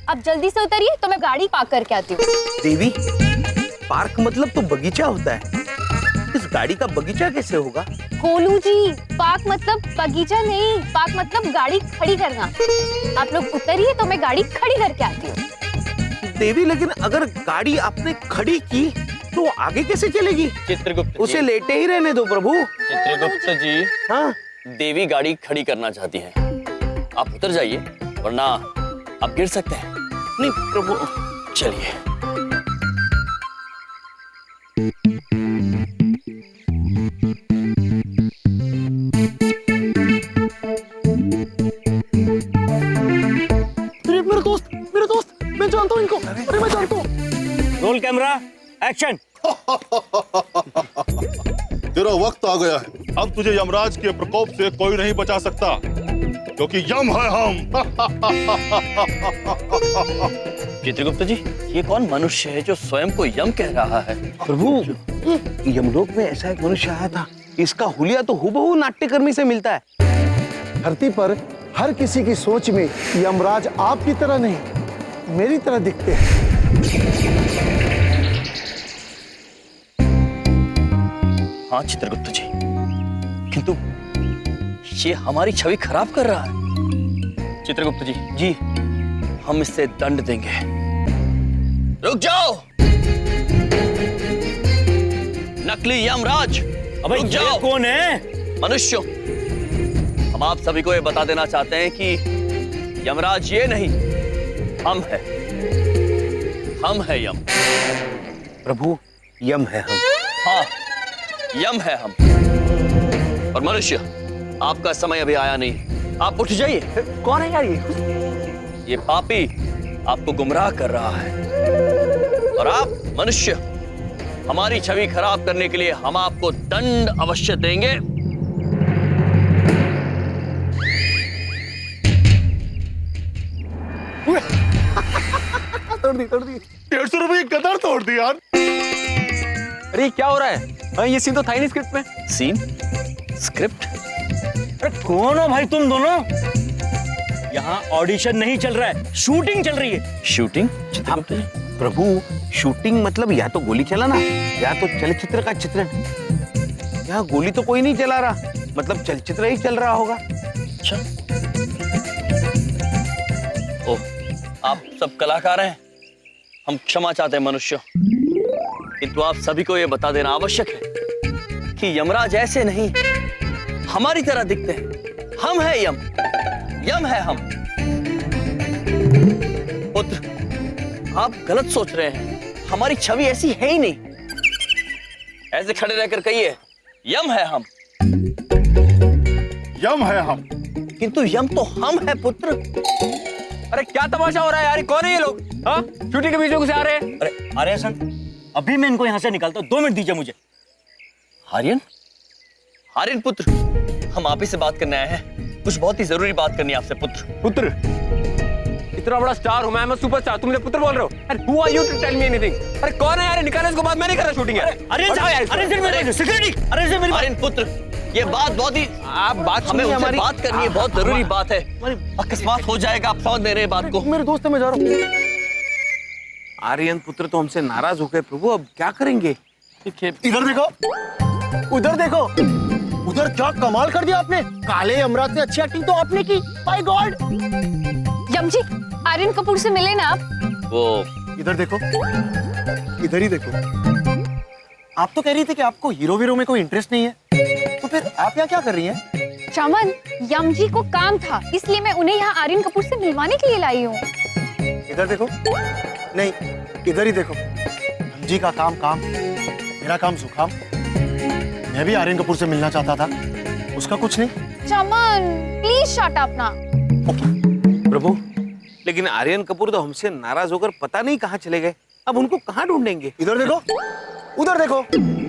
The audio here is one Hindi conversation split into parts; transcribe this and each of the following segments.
अब जल्दी से उतरिए तो मैं गाड़ी पार्क करके आती हूँ। देवी, पार्क मतलब तो बगीचा होता है, इस गाड़ी का बगीचा कैसे होगा? गोलू जी, पार्क मतलब बगीचा नहीं, पार्क मतलब गाड़ी खड़ी करना। आप लोग उतरिए तो मैं गाड़ी खड़ी करके आती हूँ। देवी, लेकिन अगर गाड़ी आपने खड़ी की तो आगे कैसे चलेगी? चित्रगुप्त उसे लेटे ही रहने दो प्रभु। चित्रगुप्त जी, हाँ, देवी गाड़ी खड़ी करना चाहती है, आप उतर जाइए वरना आप गिर सकते हैं। नहीं प्रभु, चलिए। मेरे दोस्त, मैं जानता हूँ इनको। अरे मैं जानता हूँ। Roll camera, action. तेरा वक्त आ गया है। अब तुझे यमराज के प्रकोप से कोई नहीं बचा सकता, क्योंकि यम है हम। चित्रगुप्त जी, ये कौन मनुष्य है जो स्वयं को यम कह रहा है? प्रभु, यमलोक में ऐसा एक मनुष्य आया था, इसका हुलिया तो हूबहू नाट्यकर्मी से मिलता है। धरती पर हर किसी की सोच में यमराज आपकी तरह नहीं, मेरी तरह दिखते हैं। हाँ चित्रगुप्त जी, किंतु ये हमारी छवि खराब कर रहा है। चित्रगुप्त जी, जी, हम इससे दंड देंगे। रुक जाओ नकली यमराज, अबे रुक जाओ। ये कौन है? मनुष्यों, हम आप सभी को ये बता देना चाहते हैं कि यमराज ये नहीं, हम है यम। प्रभु, यम है हम। हाँ, यम है हम। और मनुष्य, आपका समय अभी आया नहीं, आप उठ जाइए। कौन है यार ये पापी आपको गुमराह कर रहा है, और आप मनुष्य, हमारी छवि खराब करने के लिए हम आपको दंड अवश्य देंगे। तोड़ दी 150 रुपए की कदर तोड़ दी यार। अरे क्या हो रहा है? हाँ, ये सीन तो था ही नहीं स्क्रिप्ट में। सीन? स्क्रिप्ट? अरे कौन हो भाई तुम दोनों? यहाँ ऑडिशन नहीं चल रहा है, शूटिंग चल रही है। शूटिंग? प्रभु, शूटिंग मतलब या तो गोली चलाना या तो चलचित्र का चित्रण। यहाँ गोली तो कोई नहीं चला रहा, मतलब चलचित्र ही चल रहा होगा। अच्छा, ओह, आप सब कलाकार हैं, हम क्षमा चाहते हैं मनुष्य, किंतु आप सभी को यह बता देना आवश्यक है कि यमराज ऐसे नहीं, हमारी तरह दिखते हैं। हम है यम है हम। पुत्र, आप गलत सोच रहे हैं, हमारी छवि ऐसी है ही नहीं। ऐसे खड़े रहकर कहिए, यम है हम। यम है हम। किंतु यम तो हम है पुत्र। अरे क्या तमाशा हो रहा है यार? कौन है ये लोग? हाँ, शूटिंग के बीच में घुसे आ रहे हैं। अरे अरे सन, अभी मैं इनको यहाँ से निकालता हूँ, 2 मिनट दीजिए मुझे। आर्यन पुत्र, हम आप ही से बात करने आए हैं, कुछ बहुत ही जरूरी बात करनी है आपसे पुत्र। इतना बड़ा स्टार हूँ मैं सुपरस्टार, तुम मुझे पुत्र बोल रहे हो? अरे who are you to tell me anything? अरे कौन है यार? निकालो इसको, बाद मैं नहीं कर रहा शूटिंग यार। आर्यन पुत्र, ये बात बहुत ही, आप बात हमें सुनिए, उनसे हमारी बात करनी है, बहुत जरूरी बात है। अकस्मात हो जाएगा, आप समझ नहीं रहे बात को। मेरे दोस्त है, मैं जा रहा हूँ। आर्यन पुत्र तो हमसे नाराज हो गए प्रभु, अब क्या करेंगे? इधर देखो, उधर देखो, उधर क्या कमाल कर दिया आपने। काले यमराज से अच्छी एक्टिंग तो आपने की। My God. यम जी, आर्यन कपूर से मिले ना आप? वो इधर देखो, इधर ही देखो। आप तो कह रही थी कि आपको हीरो वीरो में कोई इंटरेस्ट नहीं है, तो फिर आप यहाँ क्या कर रही हैं? चमन, यम जी को काम था, इसलिए मैं उन्हें यहाँ आर्यन कपूर से मिलवाने के लिए लाई हूँ। इधर देखो, नहीं इधर ही देखो। हम जी का काम काम, मेरा काम सुखाम। मैं भी आर्यन कपूर से मिलना चाहता था, उसका कुछ नहीं। चमन प्लीज शट अप ना। प्रभु, लेकिन आर्यन कपूर तो हमसे नाराज होकर पता नहीं कहाँ चले गए, अब उनको कहाँ ढूंढेंगे? इधर देखो, उधर देखो,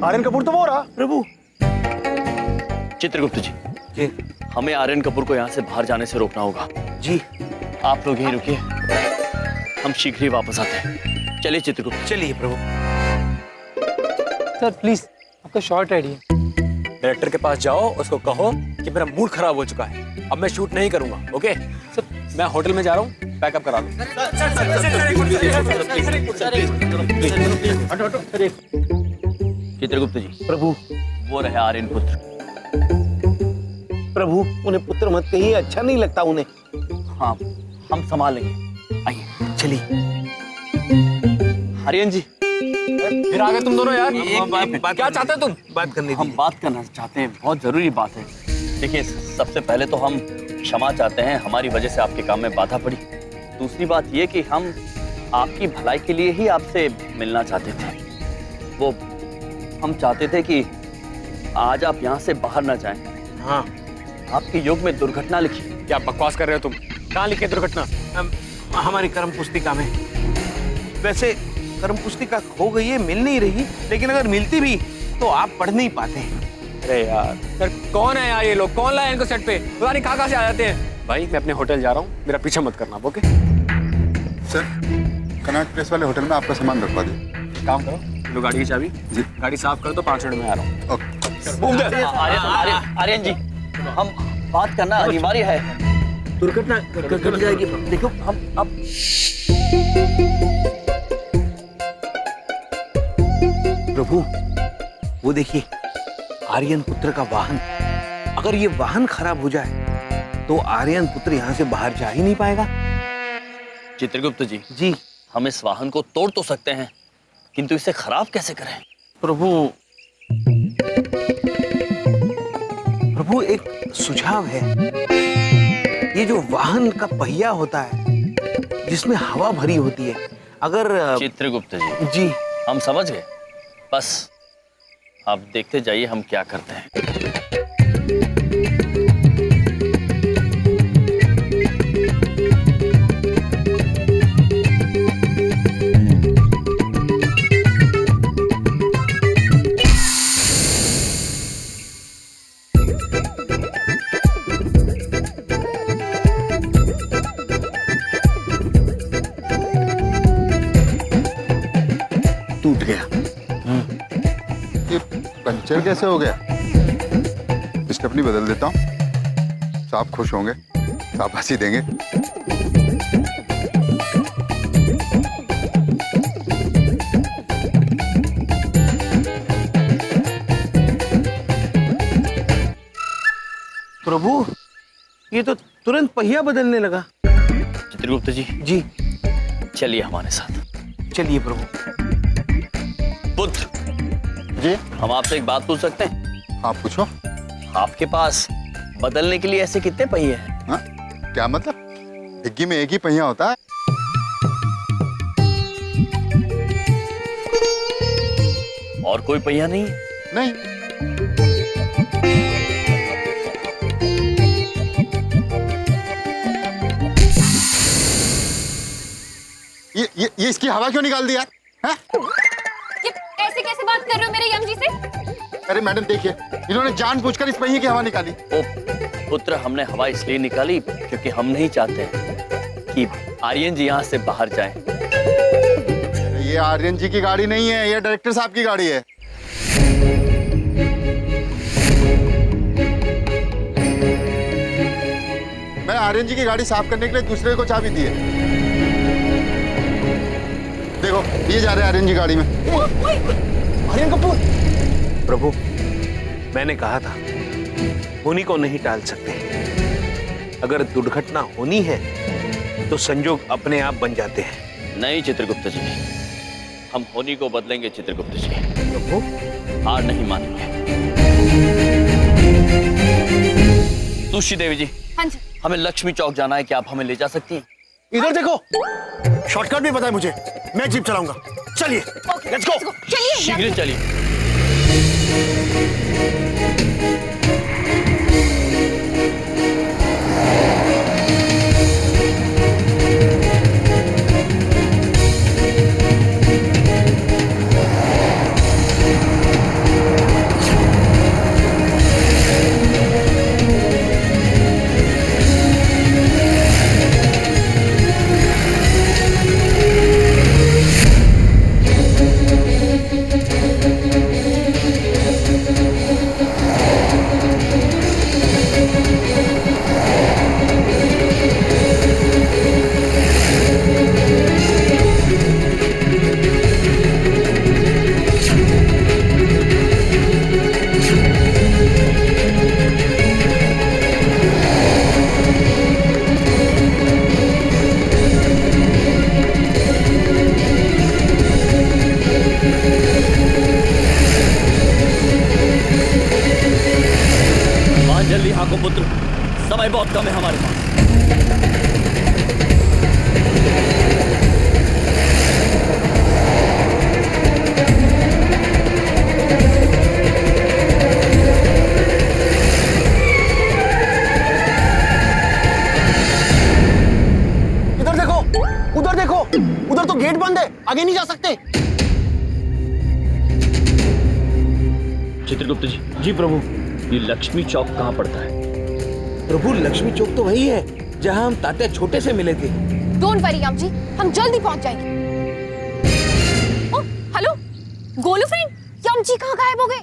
आर्यन कपूर तो वो रहा। प्रभु। चित्रगुप्त जी, हमें आर्यन कपूर को यहाँ से बाहर जाने से रोकना होगा। जी, आप लोग यहीं रुकिए, हम शीघ्र ही वापस आते हैं। चलिए चित्रगुप्त। चलिए प्रभु। सर प्लीज, आपका शॉर्ट आइडिया। डायरेक्टर के पास जाओ, उसको कहो कि मेरा मूड खराब हो चुका है, अब मैं शूट नहीं करूंगा। ओके सर, मैं होटल में जा रहा हूँ, पैकअप करा लो। चित्रगुप्त जी, प्रभु वो रहे आर्यन पुत्र। प्रभु उन्हें पुत्र मत कहिए, अच्छा नहीं लगता उन्हें। हाँ, हम संभाल लेंगे। आइए चलिए। आर्यन जी, फिर आ गए तुम दोनों यार। क्या चाहते हो तुम? बात करने हम बात करना चाहते हैं, बहुत जरूरी बात है। देखिए, सबसे पहले तो हम क्षमा चाहते हैं, हमारी वजह से आपके काम में बाधा पड़ी। दूसरी बात ये कि हम आपकी भलाई के लिए ही आपसे मिलना चाहते थे। वो हम चाहते थे कि आज आप यहाँ से बाहर ना जाएं। हाँ, आपके योग में दुर्घटना लिखी। क्या बकवास कर रहे हो तुम? कहाँ लिखे दुर्घटना? हमारी कर्म पुस्तिका में। वैसे कर्म पुस्तिका खो गई है, मिल नहीं रही, लेकिन अगर मिलती भी तो आप पढ़ नहीं पाते। अरे यार कौन है यार ये लोग? कौन लाया इनको सेट पे? पता नहीं कहाँ से आ जाते हैं। भाई मैं अपने होटल जा रहा हूँ, मेरा पीछा मत करना, ओके? सर, कनॉट प्लेस वाले होटल में आपका सामान रखवा दो। काम करो, लो गाड़ी की चाबी। जी। गाड़ी साफ कर दो, 5 मिनट में आ रहा हूँ। ओके। आर्यन जी, हम बात करना अनिवार्य है। दुर्घटना घट जाएगी। देखो, हम अब प्रभु वो देखिए, आर्यन पुत्र का वाहन। अगर ये वाहन खराब हो जाए तो आर्यन पुत्र यहाँ से बाहर जा ही नहीं पाएगा। चित्रगुप्त जी, जी हम इस वाहन को तोड़ तो सकते हैं, किंतु इसे खराब कैसे करें? प्रभु, प्रभु एक सुझाव है। ये जो वाहन का पहिया होता है जिसमें हवा भरी होती है, अगर चित्रगुप्त जी, जी हम समझ गए। बस आप देखते जाइए हम क्या करते हैं। टूट गया। ये पंचर कैसे हो गया? स्टेपनी बदल देता हूँ, साहब खुश होंगे, शाबाशी देंगे। प्रभु ये तो तुरंत पहिया बदलने लगा। चित्रगुप्त जी, जी चलिए हमारे साथ। चलिए प्रभु। पुत्र जी, हम आपसे एक बात पूछ सकते हैं? आप पूछो। आपके पास बदलने के लिए ऐसे कितने पहिए हैं? हाँ? क्या मतलब? डिग्गी में एक ही पहिया होता है? और कोई पहिया नहीं? नहीं। ये इसकी हवा क्यों निकाल दी यार? हैं? ये ऐसे कैसे बात कर रहे हो मेरे यम जी से? अरे मैडम देखिए, इन्होंने जानबूझकर इस पहिए की हवा निकाली। ओ पुत्र, हमने हवा इसलिए निकाली क्योंकि हम नहीं चाहते कि आर्यन जी यहाँ से बाहर जाएं। ये आर्यन जी की गाड़ी नहीं है, ये डायरेक्टर साहब की गाड़ी है। मैं आर्यन जी की गाड़ी साफ करने के लिए दूसरे को चाबी दी है। देखो, ये जा रहे हैं आर्यन जी गाड़ी में। आर्यन कपूर। प्रभु, मैंने कहा था होनी को नहीं टाल सकते। अगर दुर्घटना होनी है तो संजोग अपने आप बन जाते हैं। नहीं चित्रगुप्त जी, हम होनी को बदलेंगे। चित्रगुप्त जी, प्रभु हार नहीं मानेंगे। तुलसी देवी जी, हाँ जी। हमें लक्ष्मी चौक जाना है, क्या आप हमें ले जा सकती हैं? इधर देखो, शॉर्टकट भी पता है मुझे, मैं जीप चलाऊंगा। चलिए, लेट्स गो। चलिए शीघ्र चलिए। बहुत कम है हमारे पास। इधर देखो, उधर देखो, उधर तो गेट बंद है, आगे नहीं जा सकते। चित्रगुप्त जी। जी प्रभु। ये लक्ष्मी चौक कहाँ पड़ता है? प्रभु लक्ष्मी चौक तो वही है जहां हम तात्या छोटे से मिले थे। डोंट वरी याम जी, हम जल्दी पहुंच जाएंगे। ओ, हेलो गोलू फ्रेंड, याम जी कहाँ गायब हो गए?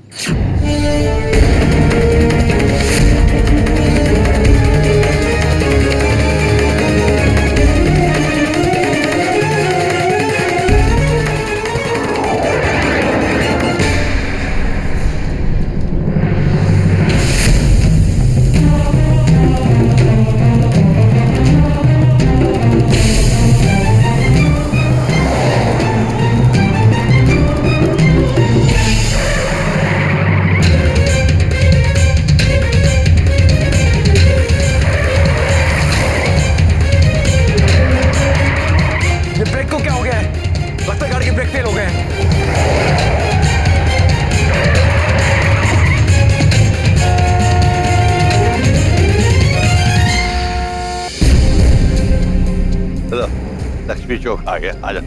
लक्ष्मी चौक आ गया, आ जा।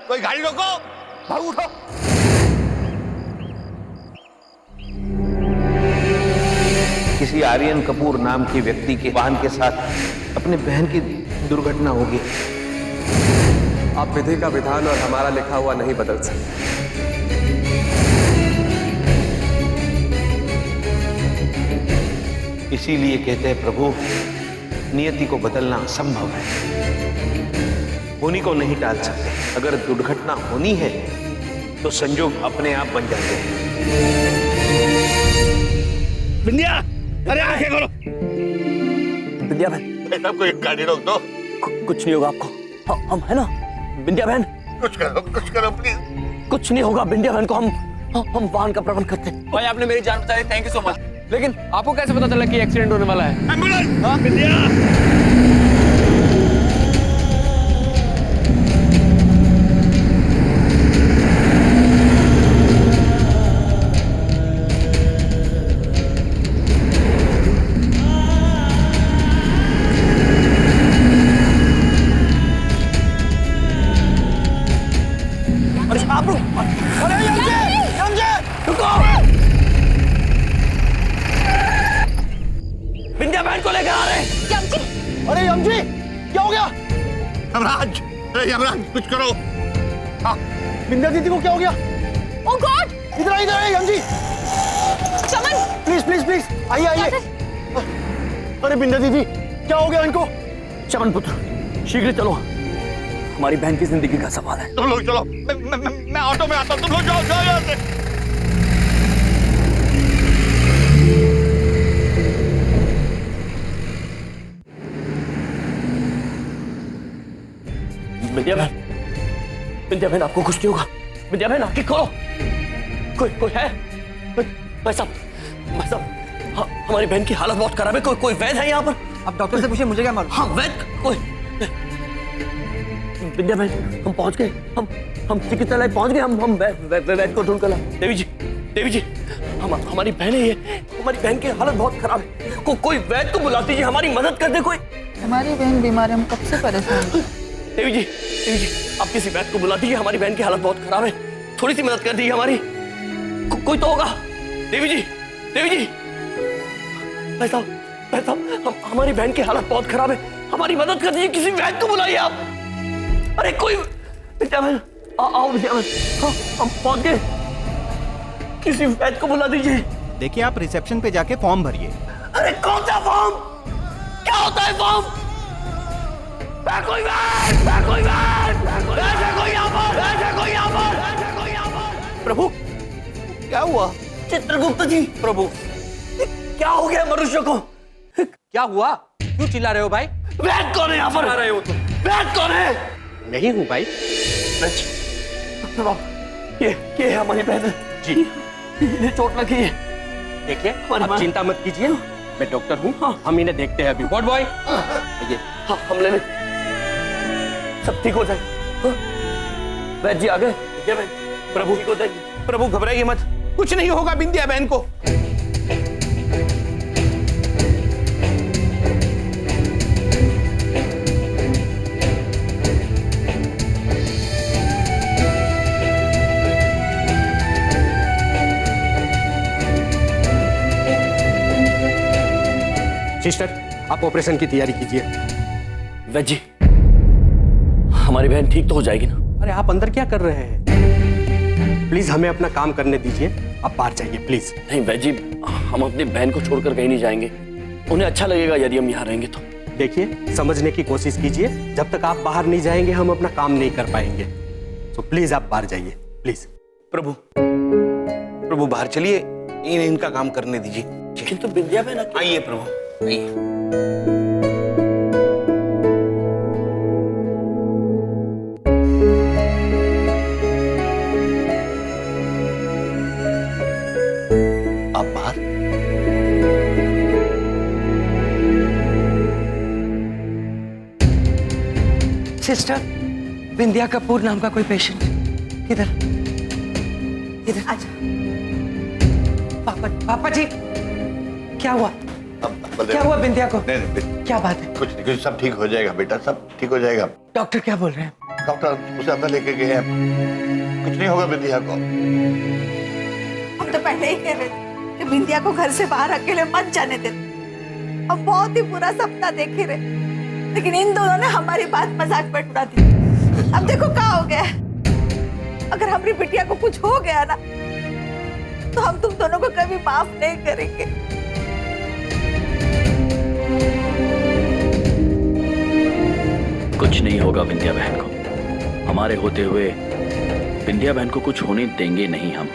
कोई गाड़ी रोको, भाग उठो। किसी आर्यन कपूर नाम के व्यक्ति के वाहन के साथ अपने बहन की दुर्घटना होगी। आप विधि का विधान और हमारा लिखा हुआ नहीं बदल सकते। इसीलिए कहते हैं प्रभु, नियति को बदलना असंभव है, होनी को नहीं टाल सकते। अगर दुर्घटना होनी है तो संजोग अपने आप बन जाते हैं। बिंदिया, अरे आंखें खोलो। बिंदिया बहन, साहब कोई गाड़ी रोक दो। कुछ नहीं होगा आपको, हम है ना। बिंदिया बहन, कुछ करो प्लीज। कुछ नहीं होगा बिंदिया बहन को, हम वाहन का प्रबंध करते हैं। भाई आपने मेरी जान बचाई, थैंक यू सो मच। लेकिन आपको कैसे पता चला कि एक्सीडेंट होने वाला है? एम्बुलेंस, हाँ बिंदिया। बिंदिया बहन को लेकर अरे यमजी, क्या हो गया? यमराज, अरे यमराज कुछ करो। बिंदिया दीदी को क्या हो गया? ओह गॉड! इधर आइए यमजी, चमन! प्लीज प्लीज प्लीज आइए आइए। अरे बिंदिया दीदी, क्या हो गया इनको? चमन पुत्र, शीघ्र चलो, हमारी बहन की जिंदगी का सवाल है। तुम लोग चलो, मैं ऑटो में आता हूँ, तुम लोग जाओ जाओ यहाँ से। विद्या बहन आपको कुछ नहीं होगा। विद्या बहन आंखें खोलो, कोई है? भाई साहब, हमारी बहन की हालत बहुत खराब है, कोई वैद्य है यहाँ पर? अब डॉक्टर से पूछिए, मुझे क्या मालूम। हाँ वैद्य कोई। विद्या बहन हम पहुंच गए, हम चिकित्सालय पहुंच गए, हम वैद्य को ढूंढ कर लाए। देवी जी हमारी बहन है ये, हमारी बहन की हालत बहुत खराब है, कोई वैद्य को बुला दीजिए, हमारी मदद कर दे कोई। हमारी बहन बीमार है, हम कब से परेशान हैं। देवी जी आप किसी वैद्य को बुला दीजिए, हमारी बहन की हालत बहुत खराब है, थोड़ी सी मदद कर दीजिए हमारी, कोई तो होगा। देवी जी भाई साहब हमारी बहन की हालत बहुत खराब है, हमारी मदद कर दीजिए, किसी वैद्य को बुलाइए आप। अरे कोई विद्या बहन आओ, विद्या बहन हम पहुंच गए, किसी वैद्य को बुला दीजिए। देखिए आप रिसेप्शन पे जाके फॉर्म भरिए। अरे कौन सा फॉर्म? क्या होता है फॉर्म? कोई प्रभु क्या हुआ? चित्रगुप्त जी, प्रभु क्या हो गया मनुष्य को? क्या हुआ? क्यों चिल्ला रहे हो भाई? वैद्य कौन है यहाँ पर? रहे हो तुम? वैद्य कौन है? नहीं हूँ भाई। ये है हमारी बहन जी, इन्हें चोट लगी है। देखिए आप चिंता मत कीजिए, मैं डॉक्टर हूँ। हाँ। हम इन्हें देखते हैं अभी। वॉर्ड बॉय ये हम ले सब ठीक हो जाए। वैद्य जी आ गए। प्रभु घबराइए मत, कुछ नहीं होगा बिंदिया बहन को। सिस्टर आप ऑपरेशन की तैयारी कीजिए। वैद्य जी हमारी बहन ठीक तो हो जाएगी ना? अरे आप अंदर क्या कर रहे हैं? प्लीज हमें अपना काम करने दीजिए, आप बाहर जाइए प्लीज। नहीं वैद्य जी, हम अपनी बहन को छोड़कर कहीं नहीं जाएंगे, उन्हें अच्छा लगेगा यदि हम यहाँ रहेंगे तो। देखिए समझने की कोशिश कीजिए, जब तक आप बाहर नहीं जाएंगे हम अपना काम नहीं कर पाएंगे, तो प्लीज आप बाहर जाइए प्लीज। प्रभु बाहर चलिए, इनका काम करने दीजिए। किंतु विद्या बहन आइए प्रभु आइए। आप बाहर। सिस्टर, बिंदिया कपूर नाम का कोई पेशेंट इधर अच्छा। पापा जी क्या हुआ? क्या हुआ बिंदिया को? नहीं, क्या बात है? कुछ नहीं, सब ठीक हो जाएगा बेटा, सब ठीक हो जाएगा। डॉक्टर क्या बोल रहे हैं? डॉक्टर उसे अंदर लेके गए हैं, कुछ नहीं होगा बिंदिया को। हम तो पहले ही कह रहे थे कि बिंदिया को घर से बाहर अकेले मत जाने देते। अब बहुत ही बुरा सपना देखे रहे, लेकिन इन दोनों ने हमारी बात मजाक में उड़ा दी। अब देखो क्या हो गया। अगर हमारी बिटिया को कुछ हो गया ना, तो हम तुम दोनों को कभी माफ नहीं करेंगे। कुछ नहीं होगा विंध्या बहन को, हमारे होते हुए विंध्या बहन को कुछ होने देंगे नहीं हम।